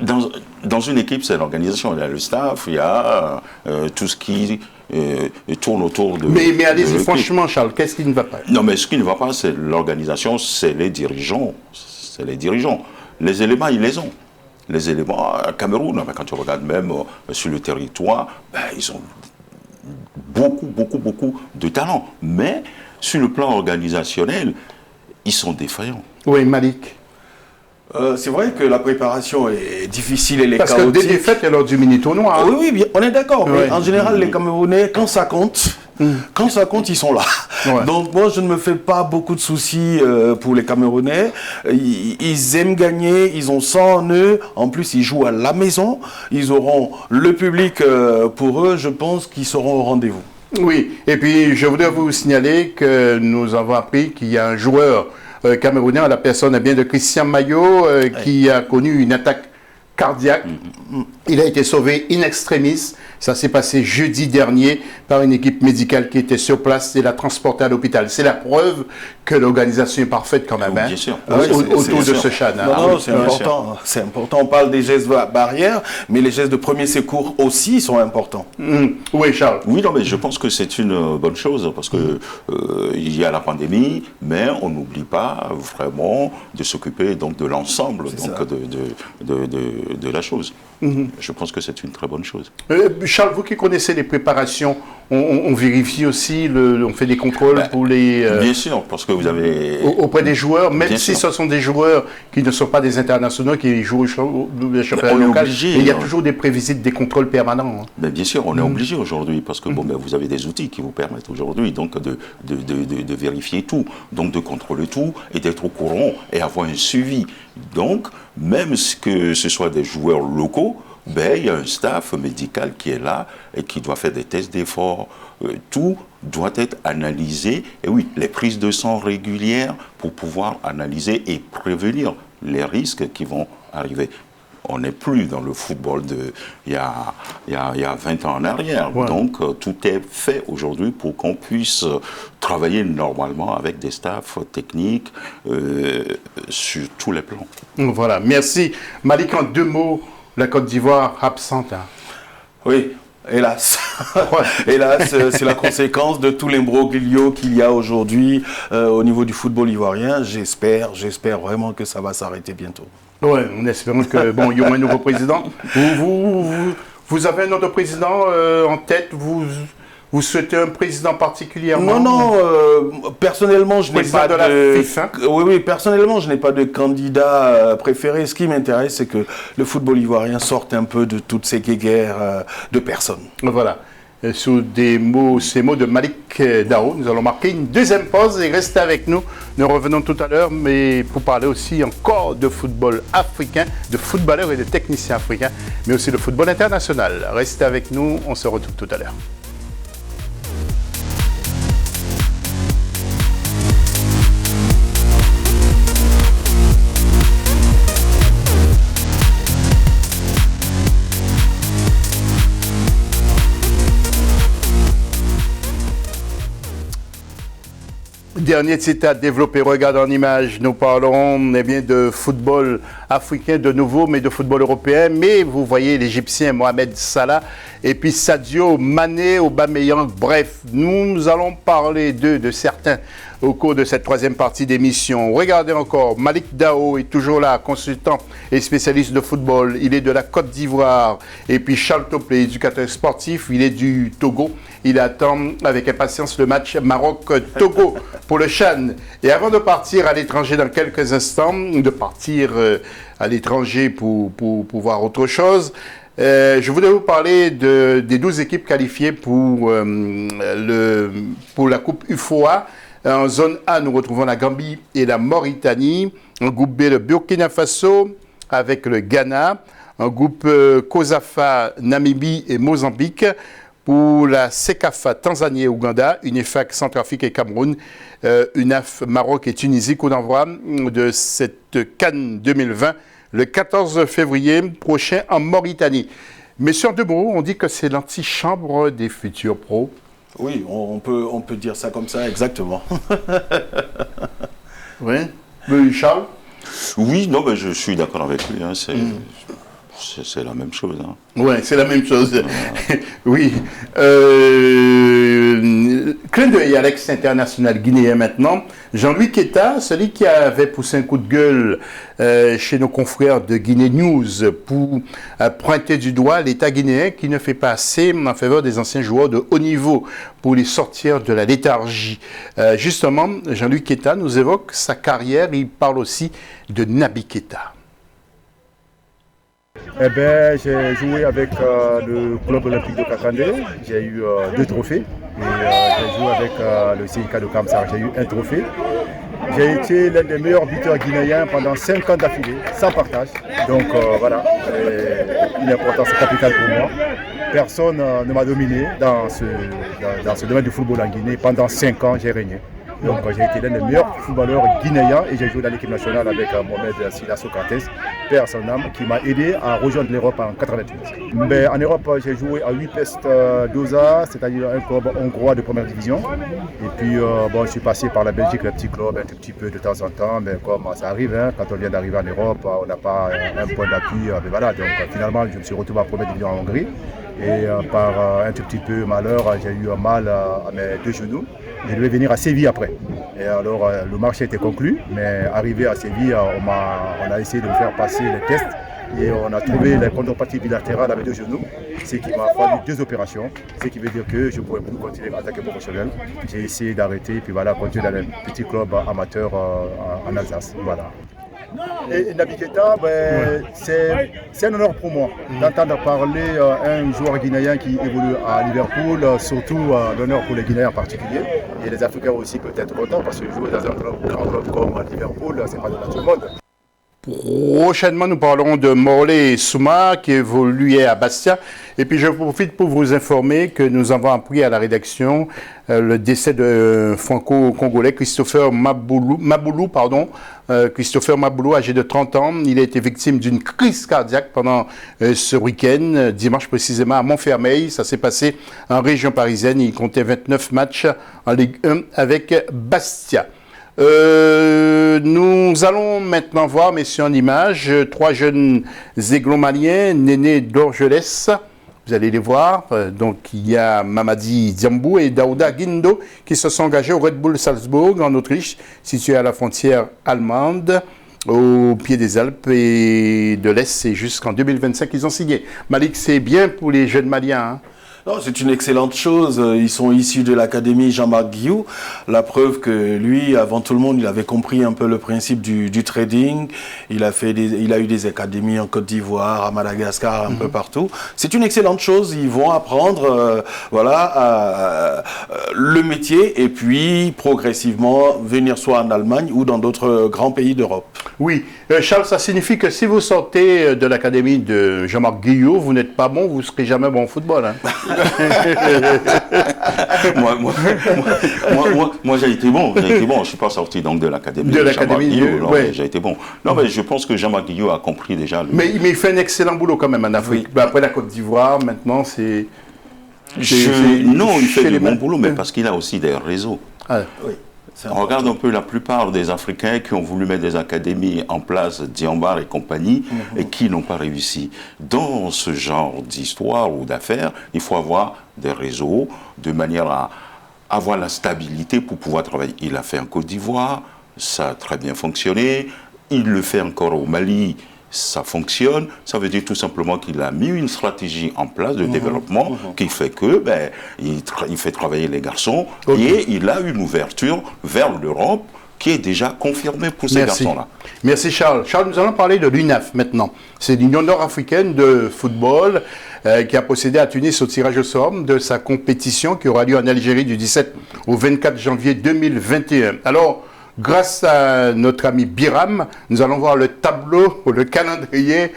Dans une équipe, c'est l'organisation. Il y a le staff, il y a tout ce qui tourne autour de... Mais allez-y, franchement, Charles, qu'est-ce qui ne va pas? Non, mais ce qui ne va pas, c'est l'organisation, c'est les dirigeants. C'est les dirigeants. Les éléments, ils les ont. Les éléments à Cameroun, quand tu regardes même sur le territoire, ils ont beaucoup de talent. Mais sur le plan organisationnel, ils sont défaillants. Oui, Malik. C'est vrai que la préparation est difficile et Parce chaotique. que des défaites lors du mini-tournoi. Hein. Oui, bien, on est d'accord. Ouais. En général, les Camerounais, quand ça compte, ils sont là. Ouais. Donc moi, je ne me fais pas beaucoup de soucis pour les Camerounais. Ils aiment gagner, ils ont ça en eux. En plus, ils jouent à la maison. Ils auront le public pour eux. Je pense qu'ils seront au rendez-vous. Oui, et puis je voudrais vous signaler que nous avons appris qu'il y a un joueur camerounais, à la personne de Christian Maillot, qui a connu une attaque cardiaque. Il a été sauvé in extremis. Ça s'est passé jeudi dernier par une équipe médicale qui était sur place et l'a transporté à l'hôpital. C'est la preuve que l'organisation est parfaite quand même, Bien sûr. autour de ce Chan. Non, c'est important. C'est important. On parle des gestes barrières, mais les gestes de premier secours aussi sont importants. Oui, Charles. Oui, non, mais je pense que c'est une bonne chose parce que il y a la pandémie, mais on n'oublie pas vraiment de s'occuper donc de l'ensemble de la chose. Je pense que c'est une très bonne chose. Charles, vous qui connaissez les préparations, on vérifie aussi, on fait des contrôles pour les... Bien sûr, parce que vous avez... Auprès des joueurs, même Bien si sûr. ce sont des joueurs qui ne sont pas des internationaux, qui jouent au championnat local, obligé, il y a toujours des prévisites, des contrôles permanents. Hein. Mais bien sûr, on est obligé aujourd'hui parce que vous avez des outils qui vous permettent aujourd'hui donc de vérifier tout, donc de contrôler tout et d'être au courant et avoir un suivi. Donc, même que ce soit des joueurs locaux, il y a un staff médical qui est là et qui doit faire des tests d'effort. Tout doit être analysé. Et oui, les prises de sang régulières pour pouvoir analyser et prévenir les risques qui vont arriver. On n'est plus dans le football il y a 20 ans en arrière. Ouais. Donc, tout est fait aujourd'hui pour qu'on puisse travailler normalement avec des staffs techniques sur tous les plans. Voilà, merci. Malik, en 2 mots, la Côte d'Ivoire absente. Hein. Oui, hélas. Hélas, c'est la conséquence de tout l'imbroglio qu'il y a aujourd'hui au niveau du football ivoirien. J'espère vraiment que ça va s'arrêter bientôt. Oui, en espérant que il y aura un nouveau président. Vous avez un autre président en tête, vous souhaitez un président particulièrement? Non, personnellement, je n'ai pas de la FIFA. Oui, personnellement, je n'ai pas de candidat préféré. Ce qui m'intéresse, c'est que le football ivoirien sorte un peu de toutes ces guéguerres de personnes. Voilà. Sous ces mots de Malik Dao, nous allons marquer une deuxième pause et restez avec nous. Nous revenons tout à l'heure, mais pour parler aussi encore de football africain, de footballeurs et de techniciens africains, mais aussi de football international. Restez avec nous, on se retrouve tout à l'heure. Dernier site à développer, regarde en image, nous parlons bien de football africain de nouveau, mais de football européen. Mais vous voyez l'Égyptien Mohamed Salah et puis Sadio Mané, Aubameyang. Bref, nous allons parler d'eux, de certains, au cours de cette troisième partie d'émission. Regardez encore, Malik Dao est toujours là, consultant et spécialiste de football. Il est de la Côte d'Ivoire. Et puis Charles Toplé, éducateur sportif, il est du Togo. Il attend avec impatience le match Maroc-Togo pour le CHAN. Et avant de partir à l'étranger dans quelques instants, de partir à l'étranger pour voir autre chose, je voudrais vous parler des 12 équipes qualifiées pour la Coupe UFOA. En zone A, nous retrouvons la Gambie et la Mauritanie. En groupe B, le Burkina Faso avec le Ghana. En groupe COSAFA, Namibie et Mozambique. Pour la CECAFA, Tanzanie et Ouganda. UNIFAC, Centrafrique et Cameroun. UNAF, Maroc et Tunisie. Coup d'envoi de cette CAN 2020 le 14 février prochain en Mauritanie. Mais sur deux mots, on dit que c'est l'antichambre des futurs pros. Oui, on peut dire ça comme ça, exactement. Oui. Charles? Oui, non, mais je suis d'accord avec lui. Hein, c'est la même chose. Hein. Oui, c'est la même chose. Oui. Clin d'œil à l'ex-international guinéen maintenant. Jean-Louis Keita, celui qui avait poussé un coup de gueule chez nos confrères de Guinée News pour pointer du doigt l'État guinéen qui ne fait pas assez en faveur des anciens joueurs de haut niveau pour les sortir de la léthargie. Justement, Jean-Louis Keita nous évoque sa carrière. Il parle aussi de Naby Keita. Eh bien, j'ai joué avec le club olympique de Kakandé. J'ai eu 2 trophées. Et j'ai joué avec le CIK de Kamsar. J'ai eu 1 trophée. J'ai été l'un des meilleurs buteurs guinéens pendant 5 ans d'affilée, sans partage. Donc voilà, une importance capitale pour moi. Personne ne m'a dominé dans ce domaine du football en Guinée. Pendant 5 ans, j'ai régné. Donc j'ai été l'un des meilleurs footballeurs guinéens et j'ai joué dans l'équipe nationale avec Mohamed Silla Socrates, père son âme, qui m'a aidé à rejoindre l'Europe en 1988. Mais en Europe, j'ai joué à Újpest Dózsa, c'est-à-dire un club hongrois de première division. Et puis je suis passé par la Belgique, le petit club, un tout petit peu de temps en temps, mais comme ça arrive, hein, quand on vient d'arriver en Europe, on n'a pas un point d'appui. Mais voilà, donc finalement, je me suis retrouvé en première division en Hongrie. Et par un tout petit peu malheur, j'ai eu mal à mes 2 genoux. Je devais venir à Séville après. Et alors le marché était conclu, mais arrivé à Séville, on a essayé de me faire passer les tests et on a trouvé les contreparties bilatérales avec 2 genoux, ce qui m'a fallu 2 opérations, ce qui veut dire que je ne pourrais plus continuer à attaquer professionnel. J'ai essayé d'arrêter, puis voilà, continuer dans un petit club amateur en Alsace. Voilà. Et Naby Keita, c'est un honneur pour moi d'entendre parler un joueur guinéen qui évolue à Liverpool, surtout l'honneur pour les Guinéens en particulier, et les Africains aussi peut-être contents parce que jouer dans un grand club comme Liverpool, c'est pas donné à tout le monde. Prochainement, nous parlerons de Morley Souma qui évoluait à Bastia. Et puis, je profite pour vous informer que nous avons appris à la rédaction le décès de franco-congolais Christopher Maboulou, Christopher Maboulou, âgé de 30 ans. Il a été victime d'une crise cardiaque pendant ce week-end, dimanche précisément à Montfermeil. Ça s'est passé en région parisienne. Il comptait 29 matchs en Ligue 1 avec Bastia. Nous allons maintenant voir, messieurs, en image, 3 jeunes aiglomaliens, Néné d'Orgelès. Vous allez les voir. Donc, il y a Mamadi Diambou et Daouda Guindo qui se sont engagés au Red Bull Salzbourg, en Autriche, situé à la frontière allemande, au pied des Alpes et de l'Est. C'est jusqu'en 2025 qu'ils ont signé. Malik, c'est bien pour les jeunes Maliens, hein? Non, c'est une excellente chose. Ils sont issus de l'académie Jean-Marc Guillou. La preuve que lui, avant tout le monde, il avait compris un peu le principe du trading. Il a eu des académies en Côte d'Ivoire, à Madagascar, un peu partout. C'est une excellente chose. Ils vont apprendre, le métier et puis progressivement venir soit en Allemagne ou dans d'autres grands pays d'Europe. Oui, Charles, ça signifie que si vous sortez de l'académie de Jean-Marc Guillou, vous n'êtes pas bon, vous ne serez jamais bon au football, hein? moi j'ai été bon. Je ne suis pas sorti donc de l'académie de Jean-Marc Guillou. Ouais. J'ai été bon. Non, mais je pense que Jean-Marc Guillou a compris déjà. Mais il fait un excellent boulot quand même en Afrique. Oui. Après la Côte d'Ivoire, maintenant c'est... Non, il fait du bon boulot, mais parce qu'il a aussi des réseaux. Ah, oui. On regarde un peu la plupart des Africains qui ont voulu mettre des académies en place, Diambar et compagnie, et qui n'ont pas réussi. Dans ce genre d'histoire ou d'affaires, il faut avoir des réseaux de manière à avoir la stabilité pour pouvoir travailler. Il a fait en Côte d'Ivoire, ça a très bien fonctionné. Il le fait encore au Mali, ça fonctionne. Ça veut dire tout simplement qu'il a mis une stratégie en place de développement qui fait que il fait travailler les garçons et il a une ouverture vers l'Europe qui est déjà confirmée pour ces garçons-là. Merci Charles. Charles, nous allons parler de l'UNAF maintenant. C'est l'Union nord-africaine de football qui a procédé à Tunis au tirage au sort de sa compétition qui aura lieu en Algérie du 17 au 24 janvier 2021. Alors, grâce à notre ami Biram, nous allons voir le tableau, le calendrier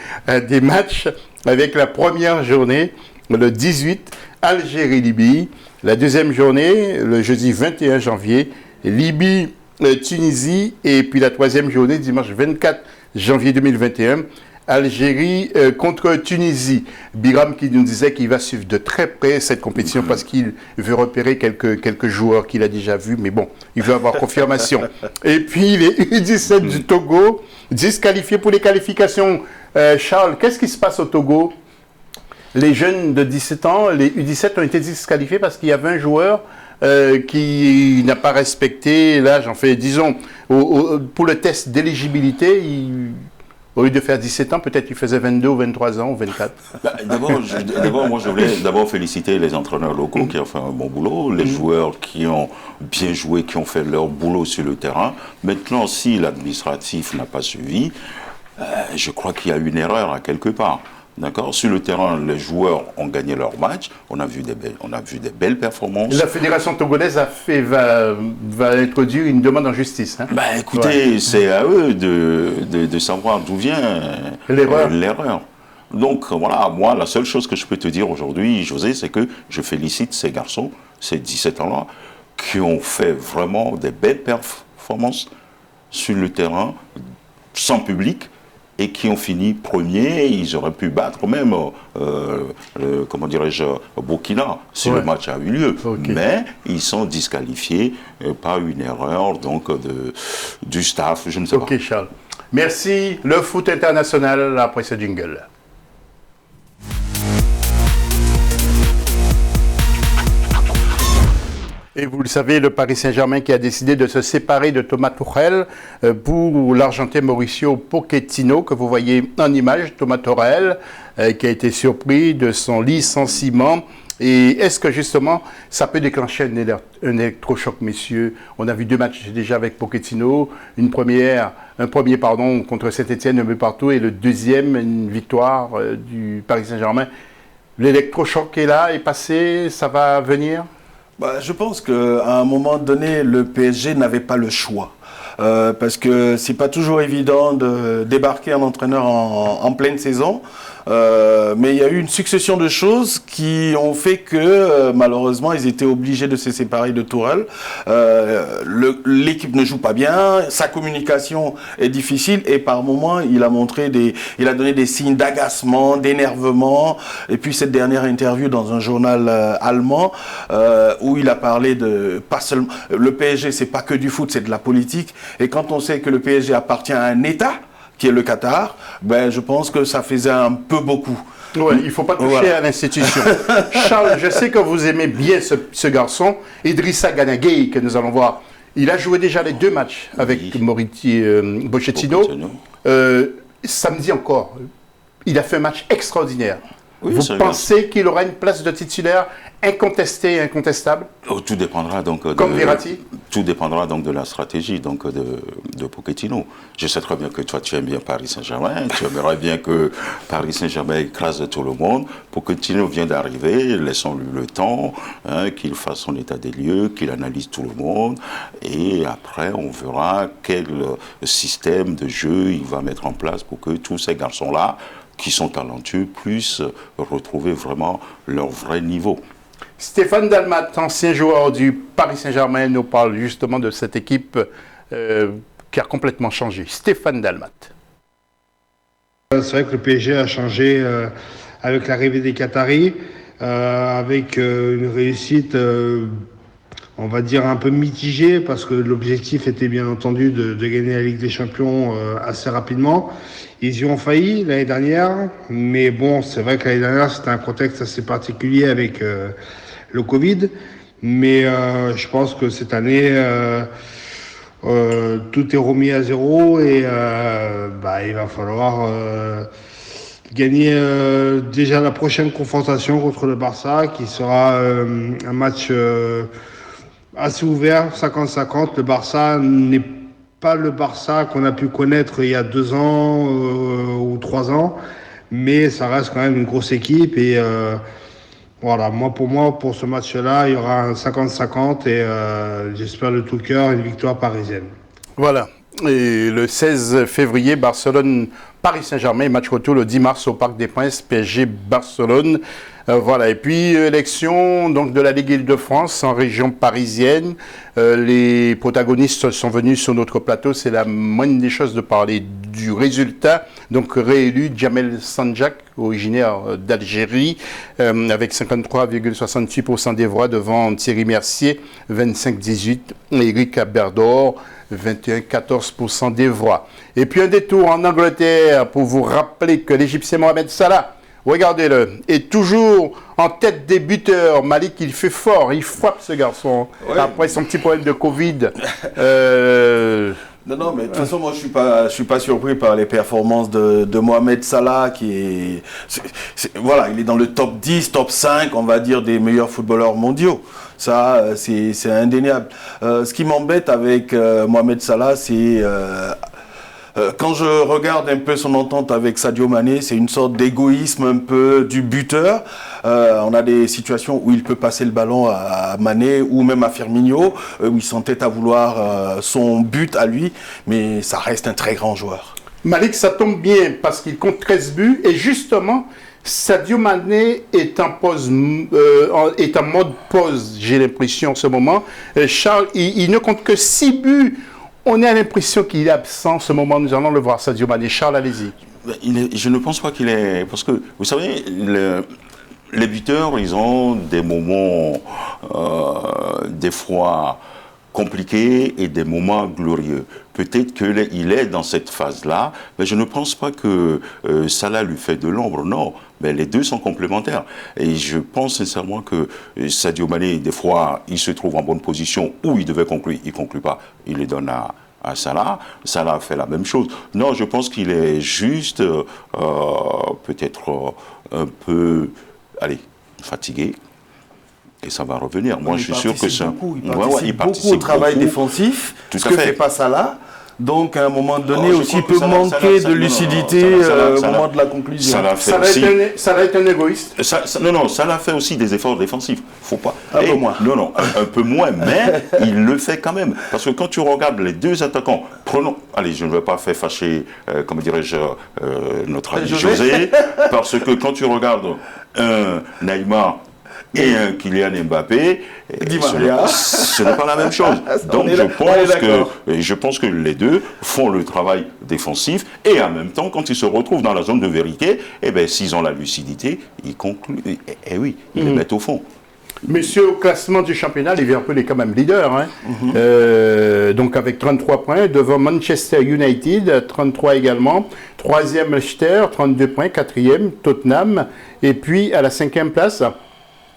des matchs avec la première journée, le 18, Algérie-Libye. La deuxième journée, le jeudi 21 janvier, Libye-Tunisie. Et puis la troisième journée, dimanche 24 janvier 2021, Algérie contre Tunisie. Biram qui nous disait qu'il va suivre de très près cette compétition parce qu'il veut repérer quelques joueurs qu'il a déjà vus, mais bon, il veut avoir confirmation. Et puis les U17 du Togo, disqualifiés pour les qualifications. Charles, qu'est-ce qui se passe au Togo? Les jeunes de 17 ans, les U17 ont été disqualifiés parce qu'il y avait un joueur qui n'a pas respecté l'âge, disons, pour le test d'éligibilité, au lieu de faire 17 ans, peut-être qu'il faisait 22 ou 23 ans ou 24. D'abord, moi, je voulais féliciter les entraîneurs locaux qui ont fait un bon boulot, les joueurs qui ont bien joué, qui ont fait leur boulot sur le terrain. Maintenant, si l'administratif n'a pas suivi, je crois qu'il y a une erreur à quelque part. D'accord. Sur le terrain, les joueurs ont gagné leur match. On a vu des belles performances. La fédération togolaise va introduire une demande en justice. Hein. Écoutez, c'est à eux de savoir d'où vient l'erreur. Donc voilà, moi, la seule chose que je peux te dire aujourd'hui, José, c'est que je félicite ces garçons, ces 17 ans-là, qui ont fait vraiment des belles performances sur le terrain, sans public, et qui ont fini premiers. Ils auraient pu battre même, Burkina, si le match a eu lieu. Mais ils sont disqualifiés par une erreur du staff, je ne sais pas. Ok, Charles. Merci. Le foot international après ce jingle. Et vous le savez, le Paris Saint-Germain qui a décidé de se séparer de Thomas Tuchel pour l'Argentin Mauricio Pochettino, que vous voyez en image, Thomas Tuchel, qui a été surpris de son licenciement. Et est-ce que justement, ça peut déclencher un électrochoc, messieurs? On a vu 2 matchs déjà avec Pochettino, un premier contre Saint-Etienne, un but partout, et le deuxième, une victoire du Paris Saint-Germain. L'électrochoc est là, est passé, ça va venir? Je pense qu'à un moment donné, le PSG n'avait pas le choix. Parce que c'est pas toujours évident de débarquer un entraîneur en pleine saison. Mais il y a eu une succession de choses qui ont fait que malheureusement ils étaient obligés de se séparer de Tourelle. L'équipe ne joue pas bien, sa communication est difficile et par moments il a donné des signes d'agacement, d'énervement. Et puis cette dernière interview dans un journal allemand où il a parlé de pas seulement le PSG, c'est pas que du foot, c'est de la politique. Et quand on sait que le PSG appartient à un État qui est le Qatar, je pense que ça faisait un peu beaucoup. Ouais, il ne faut pas toucher à l'institution. Charles, je sais que vous aimez bien ce garçon, Idrissa Gana Gueye, que nous allons voir. Il a joué déjà les 2 matchs avec Mauricio Pochettino. Samedi encore, il a fait un match extraordinaire. Oui, vous pensez qu'il aura une place de titulaire incontestée et incontestable? Tout dépendra donc comme Verratti. Tout dépendra donc de la stratégie de Pochettino. Je sais très bien que toi tu aimes bien Paris Saint-Germain, tu aimerais bien que Paris Saint-Germain écrase tout le monde. Pochettino vient d'arriver, laissons-lui le temps, qu'il fasse son état des lieux, qu'il analyse tout le monde, et après on verra quel système de jeu il va mettre en place pour que tous ces garçons-là qui sont talentueux puissent retrouver vraiment leur vrai niveau. Stéphane Dalmat, ancien joueur du Paris Saint-Germain, nous parle justement de cette équipe qui a complètement changé. Stéphane Dalmat. C'est vrai que le PSG a changé avec l'arrivée des Qataris, avec une réussite on va dire, un peu mitigé parce que l'objectif était bien entendu de gagner la Ligue des Champions assez rapidement. Ils y ont failli l'année dernière, mais bon, c'est vrai que l'année dernière, c'était un contexte assez particulier avec le Covid. Mais je pense que cette année, tout est remis à zéro et il va falloir gagner déjà la prochaine confrontation contre le Barça, qui sera un match assez ouvert, 50-50. Le Barça n'est pas le Barça qu'on a pu connaître il y a 2 ans ou 3 ans, mais ça reste quand même une grosse équipe et voilà, pour moi, pour ce match-là, il y aura un 50-50 et j'espère de tout cœur une victoire parisienne. Voilà. Et le 16 février, Barcelone-Paris Saint-Germain, match retour le 10 mars au Parc des Princes, PSG-Barcelone. Voilà. Et puis, élection donc, de la Ligue Île-de-France en région parisienne. Les protagonistes sont venus sur notre plateau. C'est la moindre des choses de parler du résultat. Donc, réélu Djamel Sanjak, originaire d'Algérie, avec 53,68% des voix devant Thierry Mercier, 25,18%, et Eric Aberdor, 21,14% des voix. Et puis un détour en Angleterre pour vous rappeler que l'Égyptien Mohamed Salah, regardez-le, est toujours en tête des buteurs. Malik, il fait fort, il frappe ce garçon. Ouais. Après son petit problème de Covid. Non, mais de toute façon, moi, je suis pas surpris par les performances de Mohamed Salah, voilà, il est dans le top 10, top 5, on va dire, des meilleurs footballeurs mondiaux. Ça, c'est indéniable. Ce qui m'embête avec Mohamed Salah, c'est quand je regarde un peu son entente avec Sadio Mané, c'est une sorte d'égoïsme un peu du buteur. On a des situations où il peut passer le ballon à Mané ou même à Firmino, où il s'entête à vouloir son but à lui, mais ça reste un très grand joueur. Malik, ça tombe bien parce qu'il compte 13 buts et justement, Sadio Mané est en mode pause, j'ai l'impression en ce moment. Charles, il ne compte que 6 buts. On a l'impression qu'il est absent en ce moment. Nous allons le voir, Sadio Mané. Charles, allez-y. Je ne pense pas qu'il est... Parce que, vous savez, les buteurs, ils ont des moments, des fois compliqués et des moments glorieux. Peut-être qu'il est dans cette phase-là, mais je ne pense pas que Salah lui fait de l'ombre, non. Mais les deux sont complémentaires. Et je pense sincèrement que Sadio Mané, des fois, il se trouve en bonne position où il devait conclure, il ne conclut pas, il les donne à Salah. Salah fait la même chose. Non, je pense qu'il est juste peut-être un peu, fatigué. Et ça va revenir. Moi, je suis sûr que ça. Il participe beaucoup au travail défensif, ce que fait pas Salah. Donc, à un moment donné, aussi, il peut manquer de lucidité au moment de la conclusion. Salah est un égoïste. Salah fait aussi des efforts défensifs. Faut pas. Un peu moins. Non, un peu moins, mais il le fait quand même. Parce que quand tu regardes les deux attaquants, je ne veux pas faire fâcher, notre ami José, parce que quand tu regardes un Neymar et un Kylian Mbappé, ce n'est pas la même chose. Donc je pense que les deux font le travail défensif et en même temps, quand ils se retrouvent dans la zone de vérité, s'ils ont la lucidité, ils concluent. Ils les mettent au fond. Monsieur, au classement du championnat, Liverpool est quand même leader. Donc avec 33 points, devant Manchester United, 33 également. Troisième Leicester, 32 points. Quatrième, Tottenham. Et puis à la 5e place,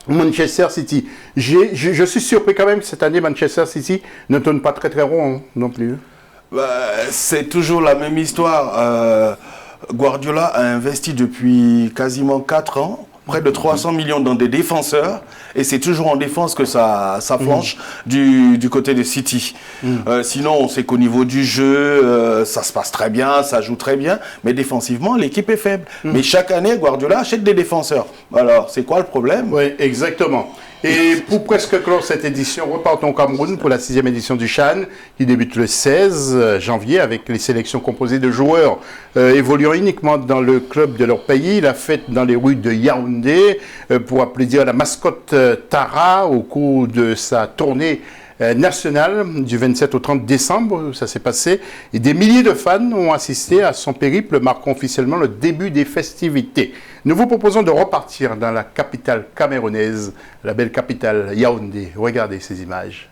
Manchester City. Je suis surpris quand même que cette année, Manchester City ne tourne pas très très rond non plus. C'est toujours la même histoire. Guardiola a investi depuis quasiment 4 ans, près de 300 millions dans des défenseurs, et c'est toujours en défense que ça flanche du côté de City. Sinon, on sait qu'au niveau du jeu, ça se passe très bien, ça joue très bien, mais défensivement, l'équipe est faible. Mais chaque année, Guardiola achète des défenseurs. Alors, c'est quoi le problème? Oui, exactement. Et pour presque clore cette édition, repartons au Cameroun pour la 6e édition du CHAN qui débute le 16 janvier avec les sélections composées de joueurs évoluant uniquement dans le club de leur pays. La fête dans les rues de Yaoundé pour applaudir la mascotte Tara au cours de sa tournée nationale du 27 au 30 décembre, ça s'est passé, et des milliers de fans ont assisté à son périple marquant officiellement le début des festivités. Nous vous proposons de repartir dans la capitale camerounaise, la belle capitale Yaoundé. Regardez ces images.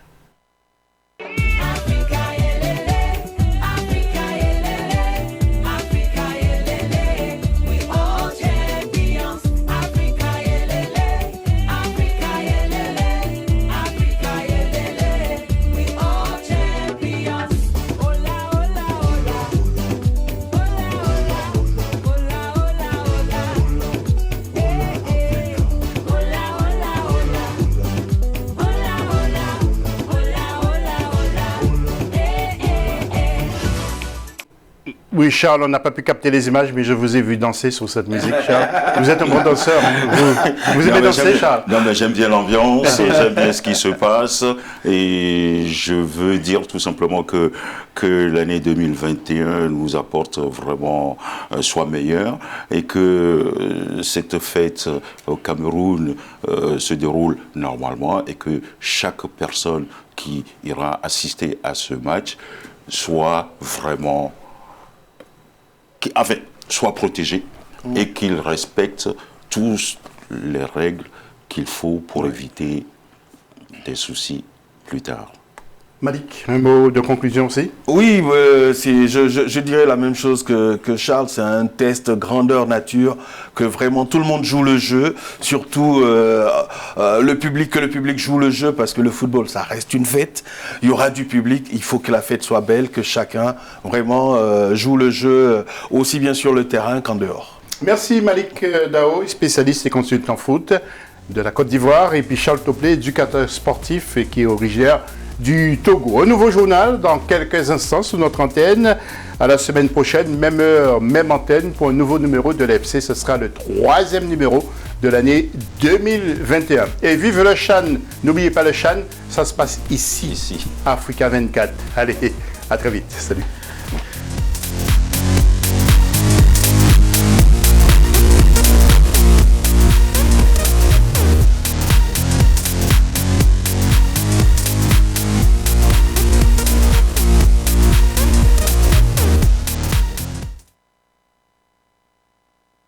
oui, Charles, on n'a pas pu capter les images, mais je vous ai vu danser sur cette musique, Charles. Vous êtes un bon danseur. Vous aimez danser, Charles? Non, mais j'aime bien l'ambiance, j'aime bien ce qui se passe. Et je veux dire tout simplement que l'année 2021 nous apporte vraiment soit meilleur et que cette fête au Cameroun se déroule normalement et que chaque personne qui ira assister à ce match soit vraiment, soit protégé et qu'il respecte tous les règles qu'il faut pour éviter des soucis plus tard. Malik, un mot de conclusion aussi? Oui, je dirais la même chose que Charles, c'est un test grandeur nature, que vraiment tout le monde joue le jeu, surtout que le public joue le jeu, parce que le football, ça reste une fête, il y aura du public, il faut que la fête soit belle, que chacun vraiment joue le jeu aussi bien sur le terrain qu'en dehors. Merci Malik Dao, spécialiste et consultant foot de la Côte d'Ivoire, et puis Charles Toplé, éducateur sportif et qui est originaire du Togo. Un nouveau journal dans quelques instants sur notre antenne. À la semaine prochaine, même heure, même antenne pour un nouveau numéro de l'AFC. Ce sera le 3e numéro de l'année 2021. Et vive le Chan. N'oubliez pas le Chan, ça se passe ici. Africa 24. Allez, à très vite. Salut.